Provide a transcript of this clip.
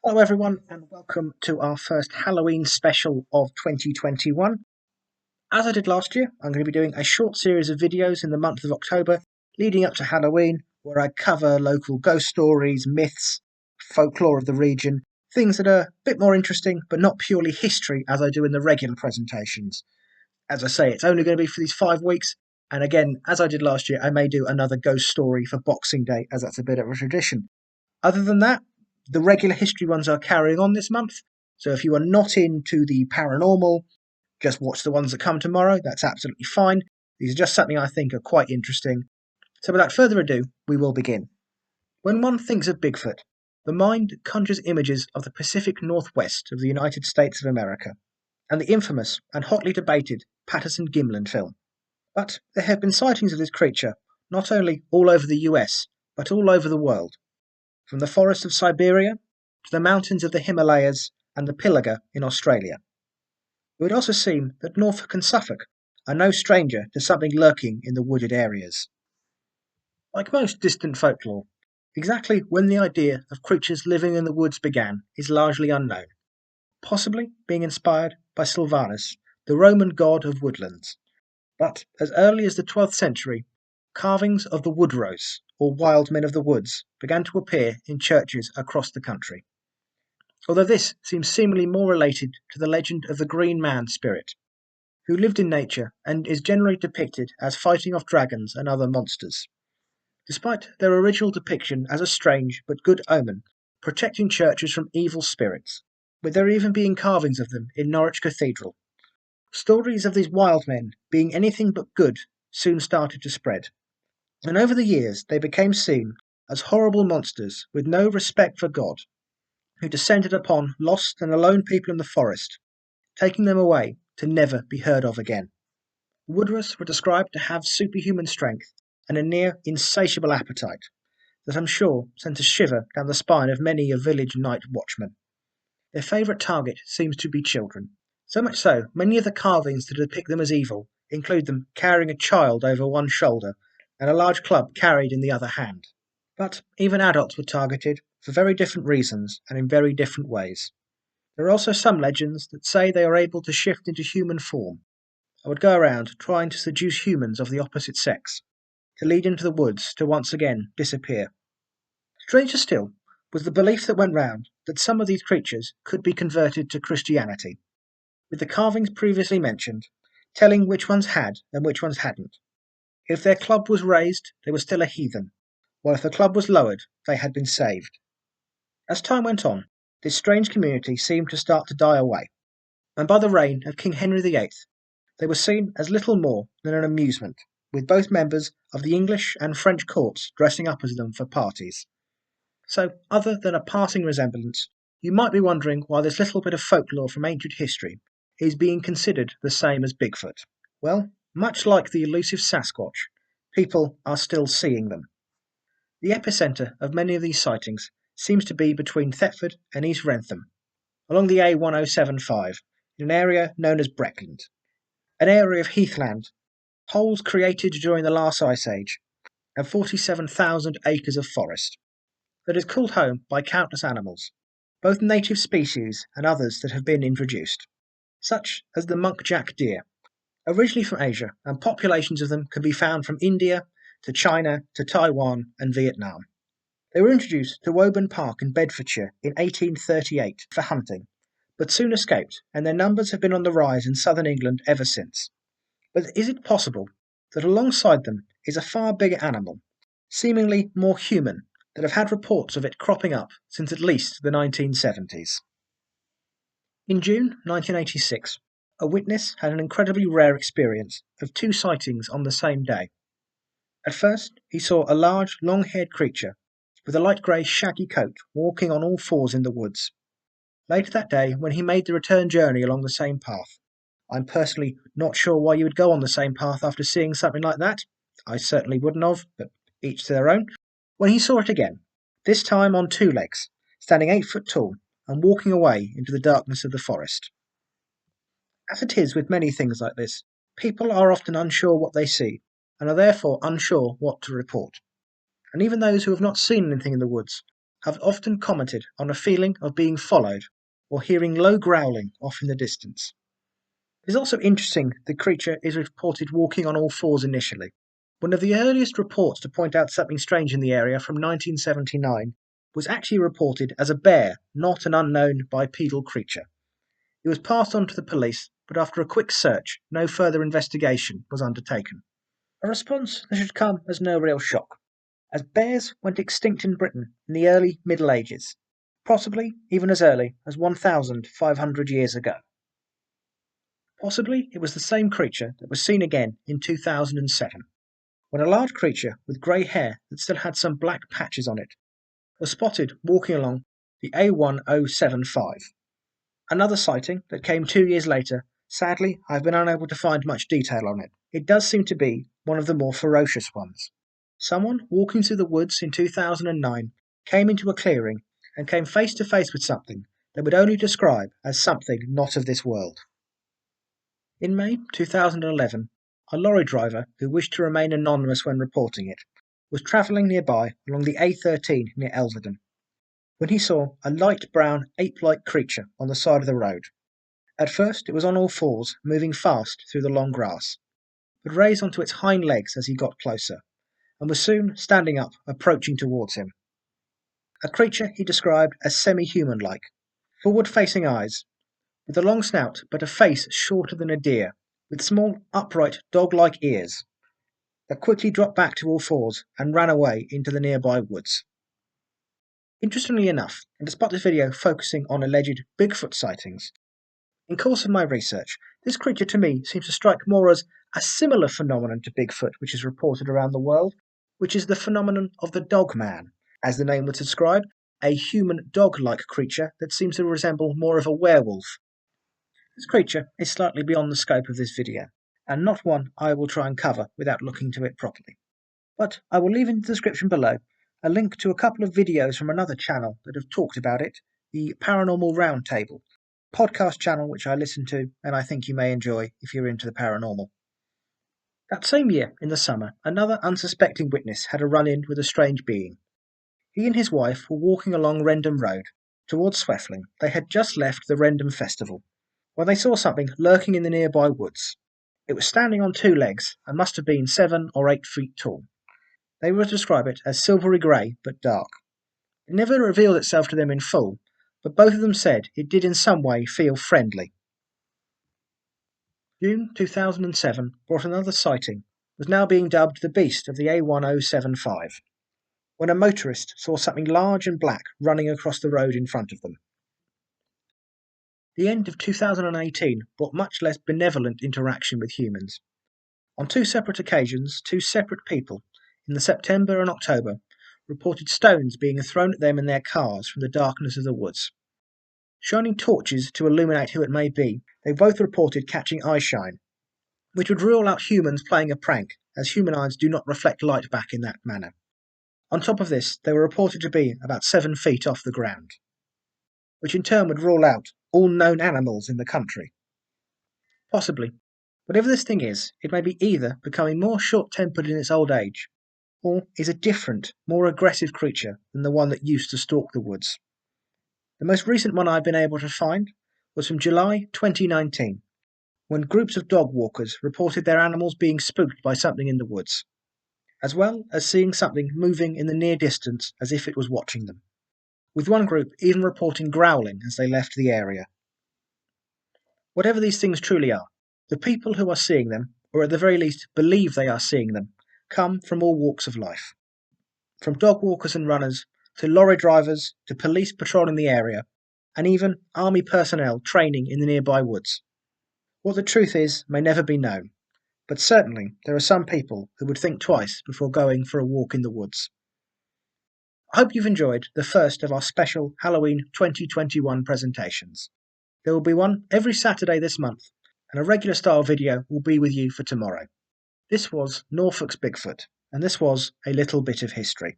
Hello everyone and welcome to our first Halloween special of 2021. As I did last year, I'm going to be doing a short series of videos in the month of October leading up to Halloween where I cover local ghost stories, myths, folklore of the region, things that are a bit more interesting but not purely history as I do in the regular presentations. As I say, it's only going to be for these 5 weeks, and again, as I did last year, I may do another ghost story for Boxing Day as that's a bit of a tradition. Other than that, the regular history ones are carrying on this month. So if you are not into the paranormal, just watch the ones that come tomorrow. That's absolutely fine. These are just something I think are quite interesting. So without further ado, we will begin. When one thinks of Bigfoot, the mind conjures images of the Pacific Northwest of the United States of America, and the infamous and hotly debated Patterson-Gimlin film. But there have been sightings of this creature not only all over the US, but all over the world. From the forests of Siberia to the mountains of the Himalayas and the Pilliga in Australia. It would also seem that Norfolk and Suffolk are no stranger to something lurking in the wooded areas. Like most distant folklore, exactly when the idea of creatures living in the woods began is largely unknown, possibly being inspired by Silvanus, the Roman god of woodlands. But as early as the 12th century, carvings of the wood rose, or wild men of the woods, began to appear in churches across the country. Although this seems seemingly more related to the legend of the Green Man spirit, who lived in nature and is generally depicted as fighting off dragons and other monsters. Despite their original depiction as a strange but good omen, protecting churches from evil spirits, with there even being carvings of them in Norwich Cathedral. Stories of these wild men being anything but good soon started to spread, and over the years they became seen as horrible monsters with no respect for God, who descended upon lost and alone people in the forest, taking them away to never be heard of again. The Woodruss were described to have superhuman strength and a near insatiable appetite that I'm sure sent a shiver down the spine of many a village night watchman. Their favourite target seems to be children. So much so, many of the carvings that depict them as evil include them carrying a child over one shoulder and a large club carried in the other hand. But even adults were targeted for very different reasons and in very different ways. There are also some legends that say they are able to shift into human form and would go around trying to seduce humans of the opposite sex, to lead into the woods to once again disappear. Stranger still was the belief that went round that some of these creatures could be converted to Christianity, with the carvings previously mentioned telling which ones had and which ones hadn't. If their club was raised, they were still a heathen, while if the club was lowered, they had been saved. As time went on, this strange community seemed to start to die away, and by the reign of King Henry VIII, they were seen as little more than an amusement, with both members of the English and French courts dressing up as them for parties. So, other than a passing resemblance, you might be wondering why this little bit of folklore from ancient history is being considered the same as Bigfoot. Well, much like the elusive Sasquatch, people are still seeing them. The epicentre of many of these sightings seems to be between Thetford and East Wrentham, along the A1075, in an area known as Breckland, an area of heathland, holes created during the last ice age, and 47,000 acres of forest, that is called home by countless animals, both native species and others that have been introduced, such as the munkjack deer, originally from Asia, and populations of them can be found from India to China to Taiwan and Vietnam. They were introduced to Woburn Park in Bedfordshire in 1838 for hunting, but soon escaped, and their numbers have been on the rise in southern England ever since. But is it possible that alongside them is a far bigger animal, seemingly more human, that have had reports of it cropping up since at least the 1970s? In June 1986, a witness had an incredibly rare experience of 2 sightings on the same day. At first, he saw a large, long-haired creature with a light grey, shaggy coat walking on all fours in the woods. Later that day, when he made the return journey along the same path, I'm personally not sure why you would go on the same path after seeing something like that. I certainly wouldn't have, but each to their own. When he saw it again, this time on 2 legs, standing 8 foot tall and walking away into the darkness of the forest. As it is with many things like this, people are often unsure what they see, and are therefore unsure what to report. And even those who have not seen anything in the woods have often commented on a feeling of being followed or hearing low growling off in the distance. It's also interesting the creature is reported walking on all fours initially. One of the earliest reports to point out something strange in the area from 1979 was actually reported as a bear, not an unknown bipedal creature. It was passed on to the police, but after a quick search, no further investigation was undertaken. A response that should come as no real shock, as bears went extinct in Britain in the early Middle Ages, possibly even as early as 1,500 years ago. Possibly it was the same creature that was seen again in 2007, when a large creature with grey hair that still had some black patches on it was spotted walking along the A1075. Another sighting that came 2 years later. Sadly, I've been unable to find much detail on it. It does seem to be one of the more ferocious ones. Someone walking through the woods in 2009 came into a clearing and came face to face with something they would only describe as something not of this world. In May 2011, a lorry driver who wished to remain anonymous when reporting it was travelling nearby along the A13 near Elvedon when he saw a light brown ape-like creature on the side of the road. At first it was on all fours, moving fast through the long grass, but raised onto its hind legs as he got closer, and was soon standing up, approaching towards him. A creature he described as semi-human-like, forward-facing eyes, with a long snout but a face shorter than a deer, with small, upright, dog-like ears, that quickly dropped back to all fours and ran away into the nearby woods. Interestingly enough, and despite this video focusing on alleged Bigfoot sightings, in course of my research, this creature to me seems to strike more as a similar phenomenon to Bigfoot which is reported around the world, which is the phenomenon of the dogman, as the name would describe, a human dog-like creature that seems to resemble more of a werewolf. This creature is slightly beyond the scope of this video, and not one I will try and cover without looking to it properly. But I will leave in the description below a link to a couple of videos from another channel that have talked about it, the Paranormal Roundtable, podcast channel which I listen to and I think you may enjoy if you're into the paranormal. That same year, in the summer, another unsuspecting witness had a run-in with a strange being. He and his wife were walking along Rendham Road, towards Sweffling. They had just left the Rendham Festival, when they saw something lurking in the nearby woods. It was standing on two legs and must have been 7 or 8 feet tall. They would describe it as silvery grey but dark. It never revealed itself to them in full, but both of them said it did in some way feel friendly. June 2007 brought another sighting, was now being dubbed the Beast of the A1075, when a motorist saw something large and black running across the road in front of them. The end of 2018 brought much less benevolent interaction with humans. On 2 separate occasions, 2 separate people, in the September and October, reported stones being thrown at them in their cars from the darkness of the woods. Shining torches to illuminate who it may be, they both reported catching eyeshine, which would rule out humans playing a prank, as human eyes do not reflect light back in that manner. On top of this, they were reported to be about 7 feet off the ground, which in turn would rule out all known animals in the country. Possibly, whatever this thing is, it may be either becoming more short-tempered in its old age, or is a different, more aggressive creature than the one that used to stalk the woods. The most recent one I've been able to find was from July 2019, when groups of dog walkers reported their animals being spooked by something in the woods, as well as seeing something moving in the near distance as if it was watching them, with one group even reporting growling as they left the area. Whatever these things truly are, the people who are seeing them, or at the very least believe they are seeing them, come from all walks of life. From dog walkers and runners, to lorry drivers, to police patrolling the area, and even army personnel training in the nearby woods. What the truth is may never be known, but certainly there are some people who would think twice before going for a walk in the woods. I hope you've enjoyed the first of our special Halloween 2021 presentations. There will be one every Saturday this month, and a regular style video will be with you for tomorrow. This was Norfolk's Bigfoot, and this was a little bit of history.